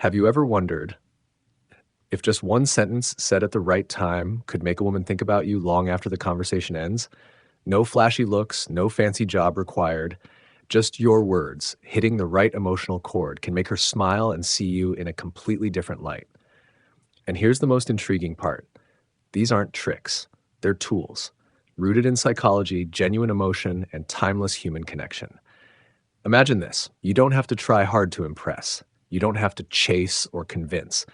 Have you ever wondered if just one sentence said at the right time could make a woman think about you long after the conversation ends? No flashy looks, no fancy job required. Just your words hitting the right emotional chord can make her smile and see you in a completely different light. And here's the most intriguing part. These aren't tricks. They're tools, rooted in psychology, genuine emotion, and timeless human connection. Imagine this. You don't have to try hard to impress. You don't have to chase or convince.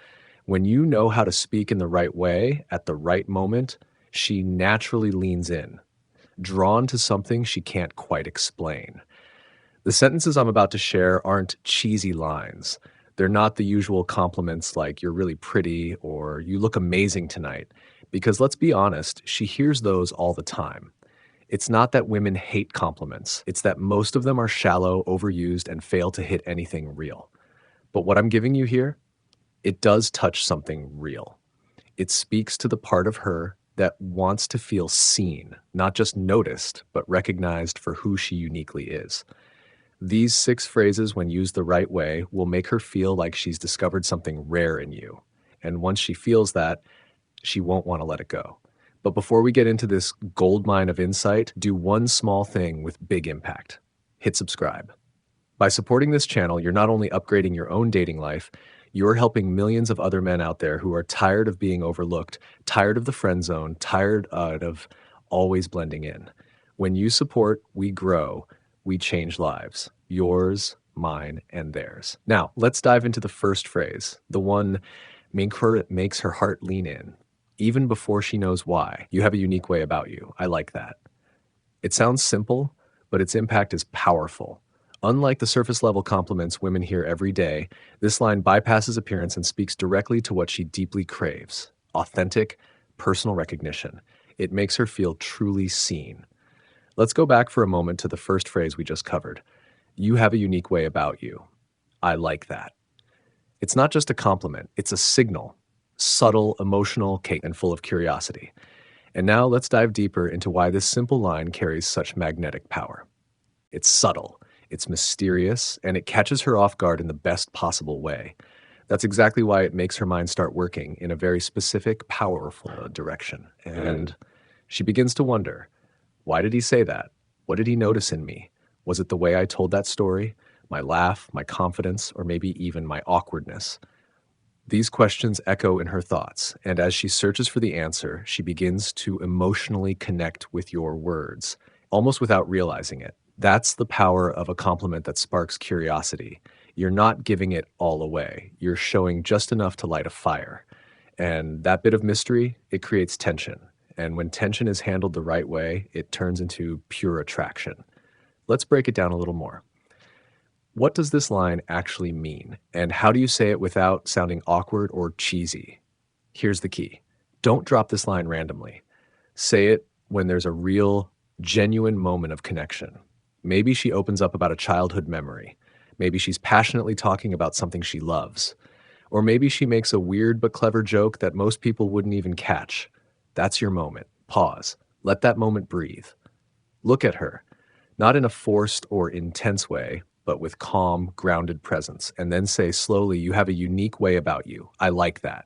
When you know how to speak in the right way at the right moment, she naturally leans in, drawn to something she can't quite explain. The sentences I'm about to share aren't cheesy lines. They're not the usual compliments like "you're really pretty" or "you look amazing tonight," because let's be honest, she hears those all the time. It's not that women hate compliments, it's that most of them are shallow, overused, and fail to hit anything real. But what I'm giving you here, it does touch something real. It speaks to the part of her that wants to feel seen, not just noticed, but recognized for who she uniquely is. These 6 phrases, when used the right way, will make her feel like she's discovered something rare in you. And once she feels that, she won't want to let it go. But before we get into this goldmine of insight, do one small thing with big impact. Hit subscribe. By supporting this channel, you're not only upgrading your own dating life, you're helping millions of other men out there who are tired of being overlooked, tired of the friend zone, tired of always blending in. When you support, we grow, we change lives. Yours, mine, and theirs. Now, let's dive into the first phrase, the one makes her heart lean in, even before she knows why. You have a unique way about you. I like that. It sounds simple, but its impact is powerful. Unlike the surface level compliments women hear every day, this line bypasses appearance and speaks directly to what she deeply craves: authentic, personal recognition. It makes her feel truly seen. Let's go back for a moment to the first phrase we just covered. You have a unique way about you. I like that. It's not just a compliment, it's a signal. Subtle, emotional, and full of curiosity. And now let's dive deeper into why this simple line carries such magnetic power. It's subtle, it's mysterious, and it catches her off guard in the best possible way. That's exactly why it makes her mind start working in a very specific, powerful direction. And she begins to wonder, why did he say that? What did he notice in me? Was it the way I told that story? My laugh, my confidence, or maybe even my awkwardness? These questions echo in her thoughts, and as she searches for the answer, she begins to emotionally connect with your words, almost without realizing it. That's the power of a compliment that sparks curiosity. You're not giving it all away. You're showing just enough to light a fire. And that bit of mystery, it creates tension. And when tension is handled the right way, it turns into pure attraction. Let's break it down a little more. What does this line actually mean? And how do you say it without sounding awkward or cheesy? Here's the key. Don't drop this line randomly. Say it when there's a real, genuine moment of connection. Maybe she opens up about a childhood memory. Maybe she's passionately talking about something she loves. Or maybe she makes a weird but clever joke that most people wouldn't even catch. That's your moment. Pause. Let that moment breathe. Look at her, not in a forced or intense way, but with calm, grounded presence, and then say slowly, you have a unique way about you. I like that.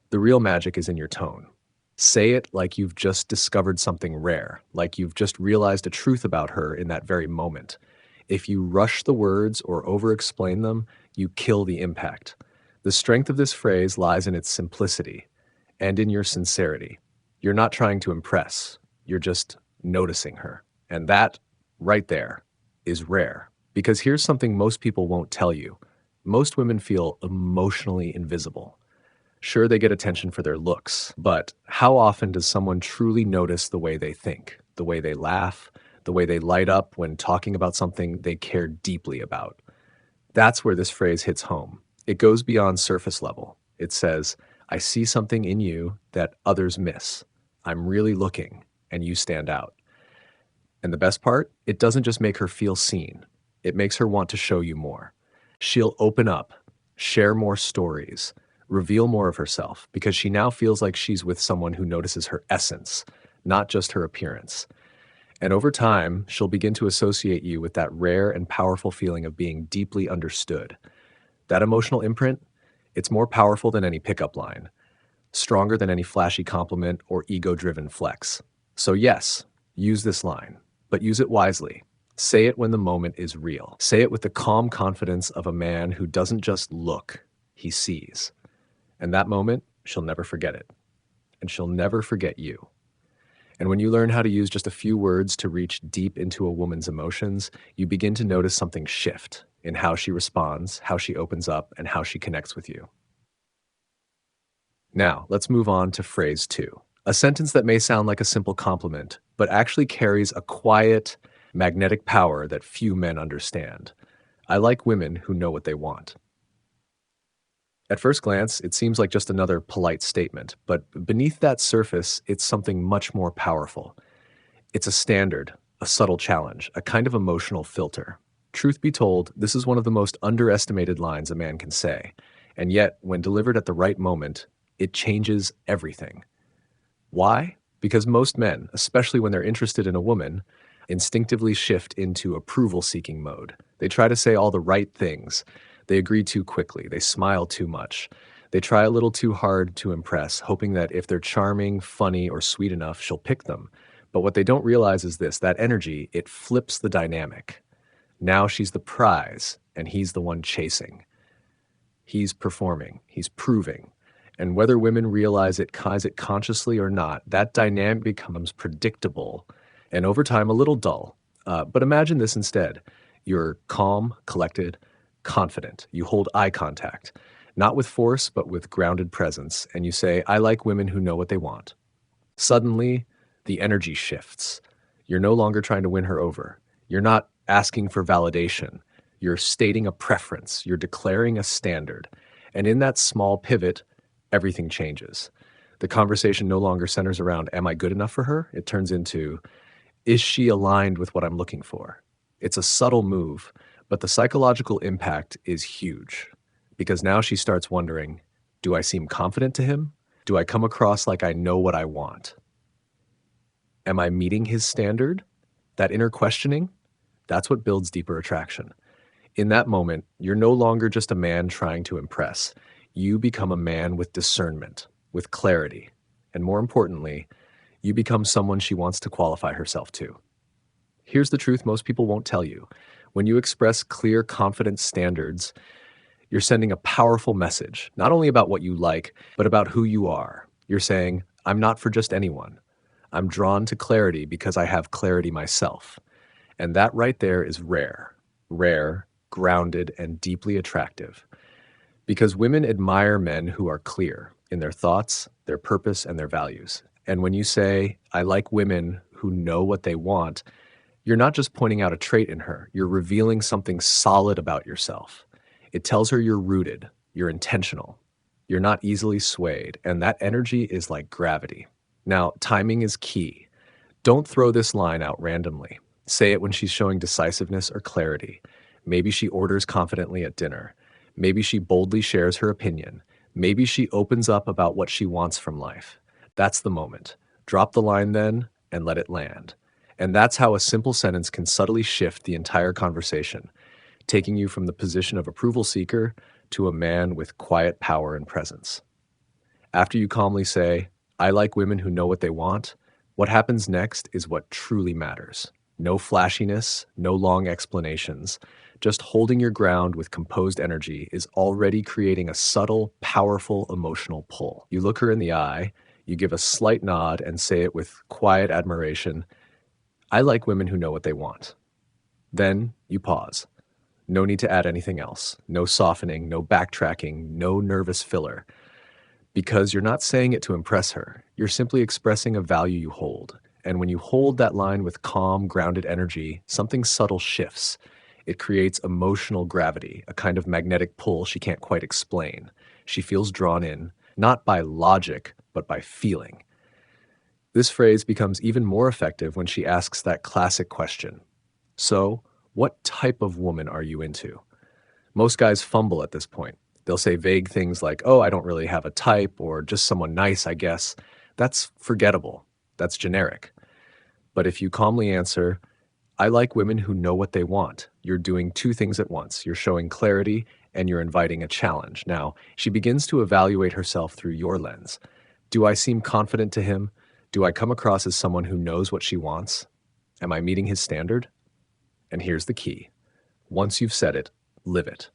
The real magic is in your tone. Say it like you've just discovered something rare, like you've just realized a truth about her in that very moment. If you rush the words or over-explain them, you kill the impact. The strength of this phrase lies in its simplicity and in your sincerity. You're not trying to impress, you're just noticing her. And that, right there, is rare. Because here's something most people won't tell you. Most women feel emotionally invisible. Sure, they get attention for their looks, but how often does someone truly notice the way they think, the way they laugh, the way they light up when talking about something they care deeply about? That's where this phrase hits home. It goes beyond surface level. It says, I see something in you that others miss. I'm really looking, and you stand out. And the best part, it doesn't just make her feel seen. It makes her want to show you more. She'll open up, share more stories, reveal more of herself, because she now feels like she's with someone who notices her essence, not just her appearance. And over time, she'll begin to associate you with that rare and powerful feeling of being deeply understood. That emotional imprint, it's more powerful than any pickup line, stronger than any flashy compliment or ego-driven flex. So yes, use this line, but use it wisely. Say it when the moment is real. Say it with the calm confidence of a man who doesn't just look, he sees. And that moment, she'll never forget it. And she'll never forget you. And when you learn how to use just a few words to reach deep into a woman's emotions, you begin to notice something shift in how she responds, how she opens up, and how she connects with you. Now, let's move on to phrase two. A sentence that may sound like a simple compliment, but actually carries a quiet, magnetic power that few men understand. I like women who know what they want. At first glance, it seems like just another polite statement, but beneath that surface, it's something much more powerful. It's a standard, a subtle challenge, a kind of emotional filter. Truth be told, this is one of the most underestimated lines a man can say, and yet, when delivered at the right moment, it changes everything. Why? Because most men, especially when they're interested in a woman, instinctively shift into approval-seeking mode. They try to say all the right things. They agree too quickly. They smile too much. They try a little too hard to impress, hoping that if they're charming, funny, or sweet enough, she'll pick them. But what they don't realize is this: that energy, it flips the dynamic. Now she's the prize, and he's the one chasing. He's performing. He's proving. And whether women realize it consciously or not, that dynamic becomes predictable and over time a little dull. But imagine this instead. You're calm, collected, confident. You hold eye contact, not with force, but with grounded presence. And you say, I like women who know what they want. Suddenly, the energy shifts. You're no longer trying to win her over. You're not asking for validation. You're stating a preference. You're declaring a standard. And in that small pivot, everything changes. The conversation no longer centers around, am I good enough for her? It turns into, is she aligned with what I'm looking for? It's a subtle move, but the psychological impact is huge. Because now she starts wondering, do I seem confident to him? Do I come across like I know what I want? Am I meeting his standard? That inner questioning, that's what builds deeper attraction. In that moment, you're no longer just a man trying to impress. You become a man with discernment, with clarity, and more importantly, you become someone she wants to qualify herself to. Here's the truth most people won't tell you. When you express clear, confident standards, you're sending a powerful message, not only about what you like, but about who you are. You're saying, I'm not for just anyone. I'm drawn to clarity because I have clarity myself. And that right there is rare, grounded, and deeply attractive. Because women admire men who are clear in their thoughts, their purpose, and their values. And when you say, I like women who know what they want, you're not just pointing out a trait in her, you're revealing something solid about yourself. It tells her you're rooted, you're intentional, you're not easily swayed, and that energy is like gravity. Now, timing is key. Don't throw this line out randomly. Say it when she's showing decisiveness or clarity. Maybe she orders confidently at dinner. Maybe she boldly shares her opinion. Maybe she opens up about what she wants from life. That's the moment. Drop the line then and let it land. And that's how a simple sentence can subtly shift the entire conversation, taking you from the position of approval seeker to a man with quiet power and presence. After you calmly say, I like women who know what they want, what happens next is what truly matters. No flashiness, no long explanations. Just holding your ground with composed energy is already creating a subtle, powerful emotional pull. You look her in the eye, you give a slight nod and say it with quiet admiration, I like women who know what they want. Then you pause. No need to add anything else. No softening, no backtracking, no nervous filler. Because you're not saying it to impress her. You're simply expressing a value you hold. And when you hold that line with calm, grounded energy, something subtle shifts. It creates emotional gravity, a kind of magnetic pull she can't quite explain. She feels drawn in, not by logic, but by feeling. This phrase becomes even more effective when she asks that classic question. So, what type of woman are you into? Most guys fumble at this point. They'll say vague things like, oh, I don't really have a type, or just someone nice, I guess. That's forgettable. That's generic. But if you calmly answer, I like women who know what they want, you're doing two things at once. You're showing clarity and you're inviting a challenge. Now, she begins to evaluate herself through your lens. Do I seem confident to him? Do I come across as someone who knows what she wants? Am I meeting his standard? And here's the key. Once you've said it, live it.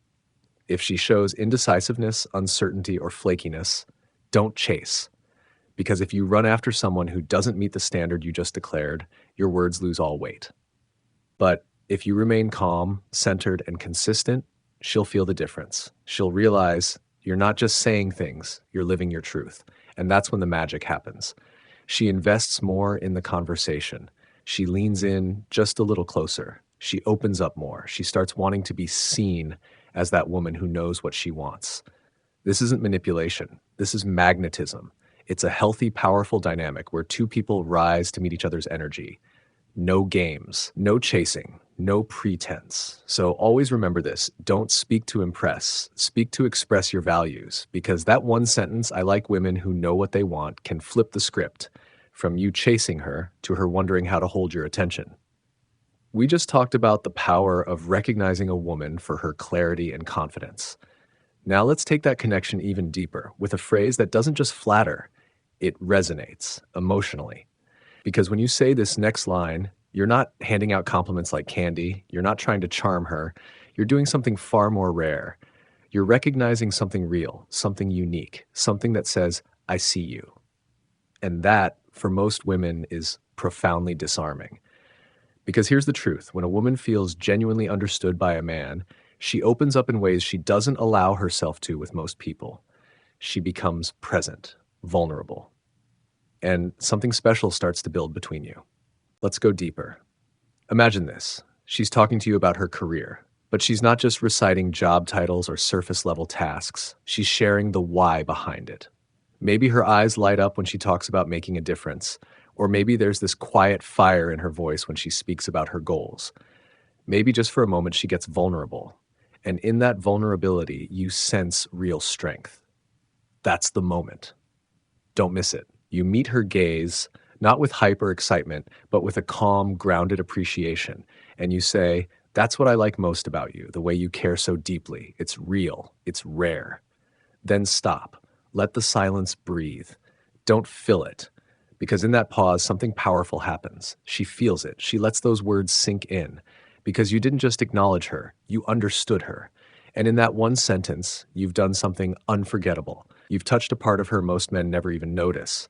If she shows indecisiveness, uncertainty, or flakiness, don't chase. Because if you run after someone who doesn't meet the standard you just declared, your words lose all weight. But if you remain calm, centered, and consistent, she'll feel the difference. She'll realize you're not just saying things, you're living your truth. And that's when the magic happens. She invests more in the conversation. She leans in just a little closer. She opens up more. She starts wanting to be seen as that woman who knows what she wants. This isn't manipulation. This is magnetism. It's a healthy, powerful dynamic where two people rise to meet each other's energy. No games, no chasing, no pretense. So always remember this. Don't speak to impress. Speak to express your values, because that one sentence, "I like women who know what they want," can flip the script from you chasing her to her wondering how to hold your attention. We just talked about the power of recognizing a woman for her clarity and confidence. Now let's take that connection even deeper with a phrase that doesn't just flatter, it resonates emotionally. Because when you say this next line, you're not handing out compliments like candy, you're not trying to charm her, you're doing something far more rare. You're recognizing something real, something unique, something that says, "I see you." And that, for most women, is profoundly disarming. Because here's the truth. When a woman feels genuinely understood by a man, she opens up in ways she doesn't allow herself to with most people. She becomes present, vulnerable, and something special starts to build between you. Let's go deeper. Imagine this. She's talking to you about her career, but she's not just reciting job titles or surface level tasks. She's sharing the why behind it. Maybe her eyes light up when she talks about making a difference, or maybe there's this quiet fire in her voice when she speaks about her goals. Maybe just for a moment she gets vulnerable, and in that vulnerability, you sense real strength. That's the moment. Don't miss it. You meet her gaze, not with hyper excitement, but with a calm, grounded appreciation, and you say, "That's what I like most about you, the way you care so deeply. It's real. It's rare." Then stop. Let the silence breathe. Don't fill it. Because in that pause, something powerful happens. She feels it. She lets those words sink in. Because you didn't just acknowledge her, you understood her. And in that one sentence, you've done something unforgettable. You've touched a part of her most men never even notice.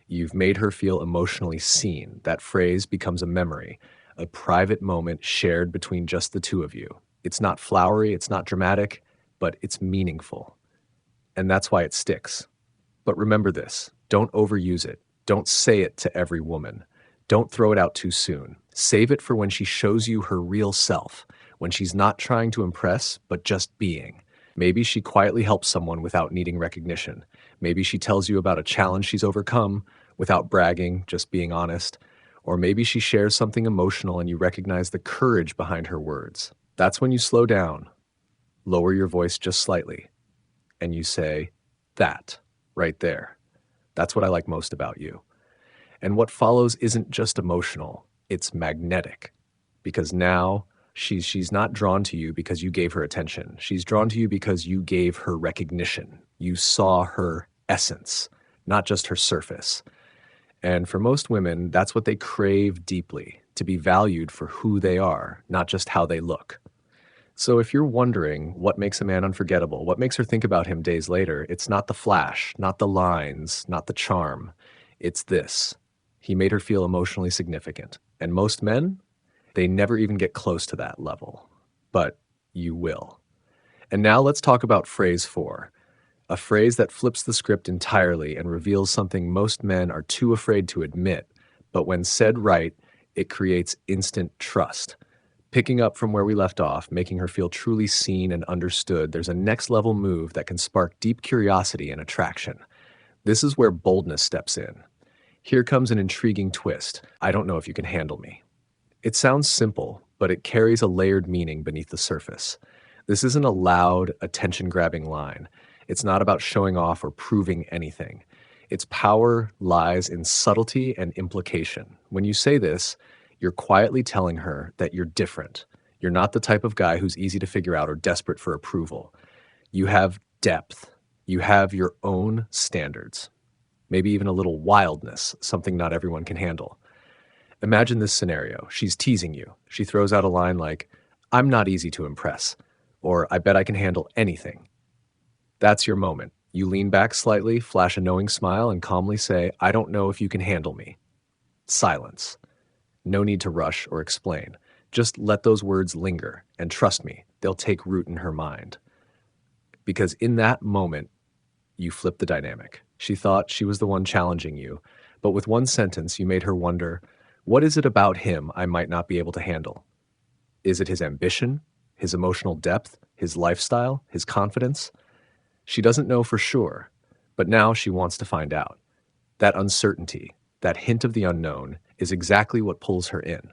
You've made her feel emotionally seen. That phrase becomes a memory, a private moment shared between just the two of you. It's not flowery, it's not dramatic, but it's meaningful. And that's why it sticks. But remember this, don't overuse it. Don't say it to every woman. Don't throw it out too soon. Save it for when she shows you her real self, when she's not trying to impress, but just being. Maybe she quietly helps someone without needing recognition. Maybe she tells you about a challenge she's overcome without bragging, just being honest. Or maybe she shares something emotional and you recognize the courage behind her words. That's when you slow down, lower your voice just slightly, and you say, "That, right there. That's what I like most about you." And what follows isn't just emotional, it's magnetic. Because now she's not drawn to you because you gave her attention. She's drawn to you because you gave her recognition. You saw her essence, not just her surface. And for most women, that's what they crave deeply, to be valued for who they are, not just how they look. So if you're wondering what makes a man unforgettable, what makes her think about him days later, it's not the flash, not the lines, not the charm. It's this. He made her feel emotionally significant. And most men, they never even get close to that level. But you will. And now let's talk about phrase 4, a phrase that flips the script entirely and reveals something most men are too afraid to admit, but when said right, it creates instant trust. Picking up from where we left off, making her feel truly seen and understood, there's a next level move that can spark deep curiosity and attraction. This is where boldness steps in. Here comes an intriguing twist. "I don't know if you can handle me." It sounds simple, but it carries a layered meaning beneath the surface. This isn't a loud, attention-grabbing line. It's not about showing off or proving anything. Its power lies in subtlety and implication. When you say this, you're quietly telling her that you're different. You're not the type of guy who's easy to figure out or desperate for approval. You have depth. You have your own standards, maybe even a little wildness, something not everyone can handle. Imagine this scenario. She's teasing you. She throws out a line like, "I'm not easy to impress," or "I bet I can handle anything." That's your moment. You lean back slightly, flash a knowing smile, and calmly say, "I don't know if you can handle me." Silence. No need to rush or explain. Just let those words linger, and trust me, they'll take root in her mind. Because in that moment, you flip the dynamic. She thought she was the one challenging you, but with one sentence, you made her wonder, what is it about him I might not be able to handle? Is it his ambition, his emotional depth, his lifestyle, his confidence? She doesn't know for sure, but now she wants to find out. That uncertainty, that hint of the unknown, is exactly what pulls her in.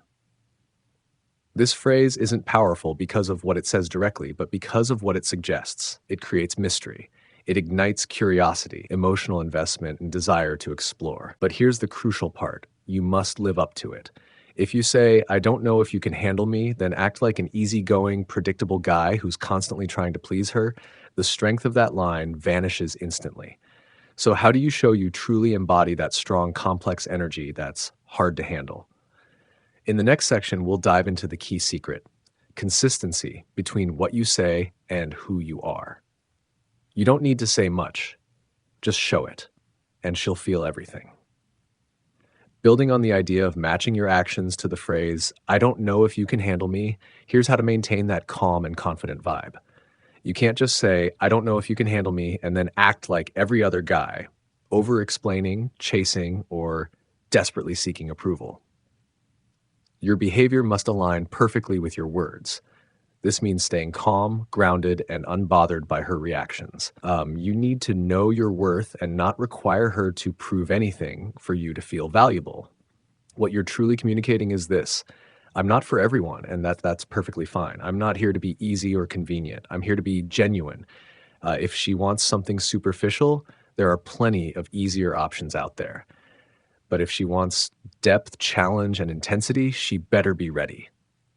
This phrase isn't powerful because of what it says directly, but because of what it suggests. It creates mystery. It ignites curiosity, emotional investment, and desire to explore. But here's the crucial part. You must live up to it. If you say, "I don't know if you can handle me," then act like an easygoing, predictable guy who's constantly trying to please her, the strength of that line vanishes instantly. So how do you show you truly embody that strong, complex energy that's hard to handle? In the next section, we'll dive into the key secret: consistency between what you say and who you are. You don't need to say much, just show it, and she'll feel everything. Building on the idea of matching your actions to the phrase, "I don't know if you can handle me," here's how to maintain that calm and confident vibe. You can't just say, "I don't know if you can handle me," and then act like every other guy, over-explaining, chasing, or desperately seeking approval. Your behavior must align perfectly with your words. This means staying calm, grounded, and unbothered by her reactions. You need to know your worth and not require her to prove anything for you to feel valuable. What you're truly communicating is this: I'm not for everyone, and that's perfectly fine. I'm not here to be easy or convenient. I'm here to be genuine. If she wants something superficial, there are plenty of easier options out there. But if she wants depth, challenge, and intensity, she better be ready.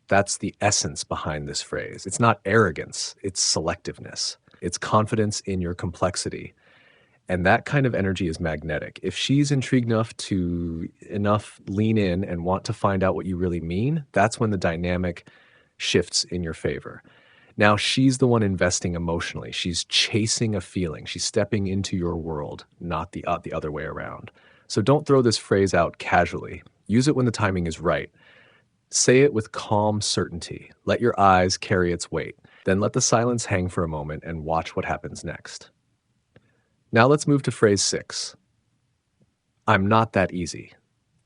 That's the essence behind this phrase. It's not arrogance, it's selectiveness. It's confidence in your complexity. And that kind of energy is magnetic. If she's intrigued enough lean in and want to find out what you really mean, that's when the dynamic shifts in your favor. Now she's the one investing emotionally. She's chasing a feeling. She's stepping into your world, not the other way around. So don't throw this phrase out casually. Use it when the timing is right. Say it with calm certainty. Let your eyes carry its weight. Then let the silence hang for a moment and watch what happens next. Now let's move to phrase 6. I'm not that easy.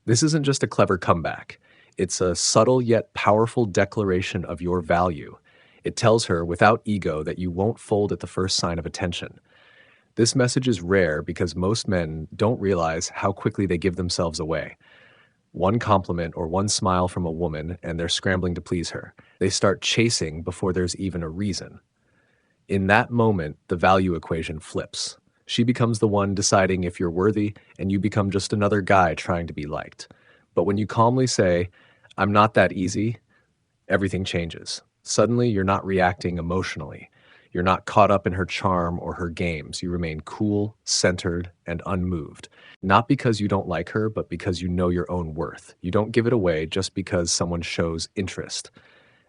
This isn't just a clever comeback. It's a subtle yet powerful declaration of your value. It tells her without ego that you won't fold at the first sign of attention. This message is rare because most men don't realize how quickly they give themselves away. One compliment or one smile from a woman, and they're scrambling to please her. They start chasing before there's even a reason. In that moment, the value equation flips. She becomes the one deciding if you're worthy, and you become just another guy trying to be liked. But when you calmly say, "I'm not that easy," everything changes. Suddenly, you're not reacting emotionally. You're not caught up in her charm or her games. You remain cool, centered, and unmoved. Not because you don't like her, but because you know your own worth. You don't give it away just because someone shows interest.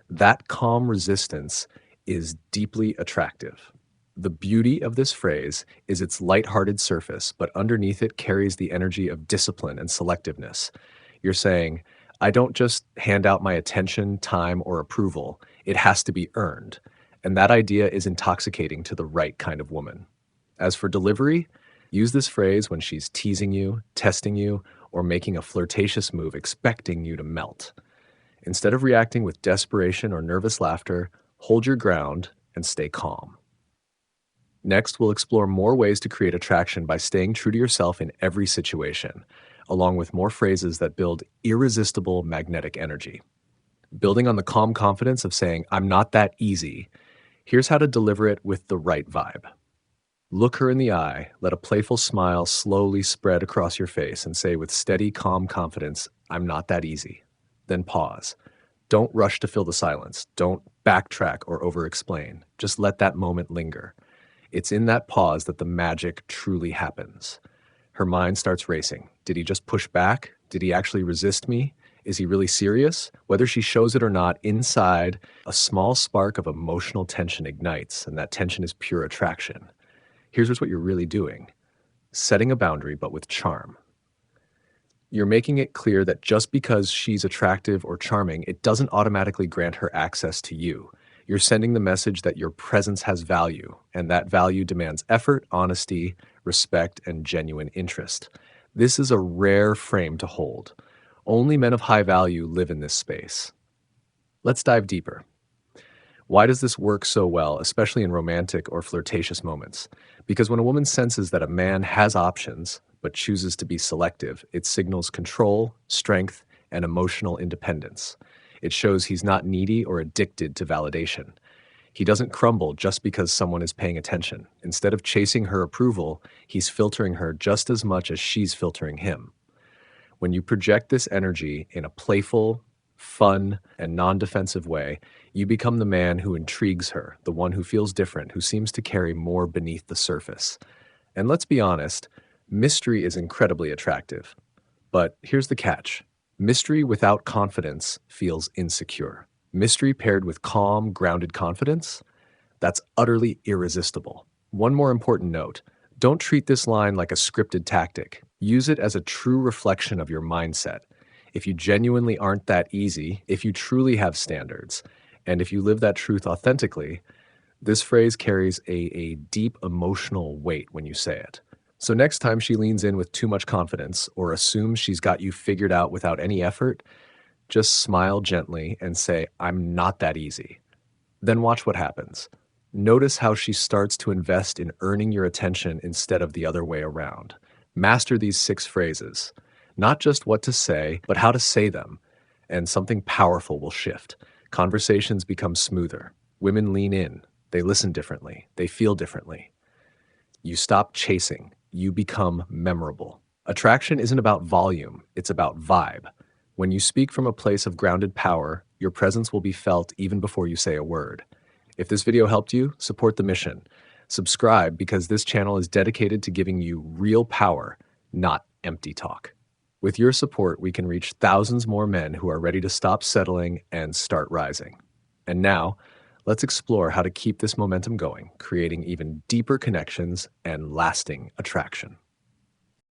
That calm resistance is deeply attractive. The beauty of this phrase is its lighthearted surface, but underneath it carries the energy of discipline and selectiveness. You're saying, "I don't just hand out my attention, time, or approval. It has to be earned." And that idea is intoxicating to the right kind of woman. As for delivery, use this phrase when she's teasing you, testing you, or making a flirtatious move expecting you to melt. Instead of reacting with desperation or nervous laughter, hold your ground and stay calm. Next, we'll explore more ways to create attraction by staying true to yourself in every situation, along with more phrases that build irresistible magnetic energy. Building on the calm confidence of saying, "I'm not that easy," here's how to deliver it with the right vibe. Look her in the eye, let a playful smile slowly spread across your face, and say with steady, calm confidence, "I'm not that easy." Then pause. Don't rush to fill the silence. Don't backtrack or over-explain. Just let that moment linger. It's in that pause that the magic truly happens. Her mind starts racing. Did he just push back? Did he actually resist me? Is he really serious? Whether she shows it or not, inside, a small spark of emotional tension ignites, and that tension is pure attraction. Here's what you're really doing: setting a boundary, but with charm. You're making it clear that just because she's attractive or charming, it doesn't automatically grant her access to you. You're sending the message that your presence has value, and that value demands effort, honesty, respect, and genuine interest. This is a rare frame to hold. Only men of high value live in this space. Let's dive deeper. Why does this work so well, especially in romantic or flirtatious moments? Because when a woman senses that a man has options but chooses to be selective, it signals control, strength, and emotional independence. It shows he's not needy or addicted to validation. He doesn't crumble just because someone is paying attention. Instead of chasing her approval, he's filtering her just as much as she's filtering him. When you project this energy in a playful, fun, and non-defensive way, you become the man who intrigues her, the one who feels different, who seems to carry more beneath the surface. And let's be honest, mystery is incredibly attractive. But here's the catch. Mystery without confidence feels insecure. Mystery paired with calm, grounded confidence, that's utterly irresistible. One more important note: don't treat this line like a scripted tactic. Use it as a true reflection of your mindset. If you genuinely aren't that easy, if you truly have standards, and if you live that truth authentically, this phrase carries a deep emotional weight when you say it. So next time she leans in with too much confidence or assumes she's got you figured out without any effort, just smile gently and say, "I'm not that easy." Then watch what happens. Notice how she starts to invest in earning your attention instead of the other way around. Master these 6 phrases. Not just what to say, but how to say them. And something powerful will shift. Conversations become smoother. Women lean in. They listen differently. They feel differently. You stop chasing. You become memorable. Attraction isn't about volume. It's about vibe. When you speak from a place of grounded power, your presence will be felt even before you say a word. If this video helped you, support the mission. Subscribe, because this channel is dedicated to giving you real power, not empty talk. With your support, we can reach thousands more men who are ready to stop settling and start rising. And now, let's explore how to keep this momentum going, creating even deeper connections and lasting attraction.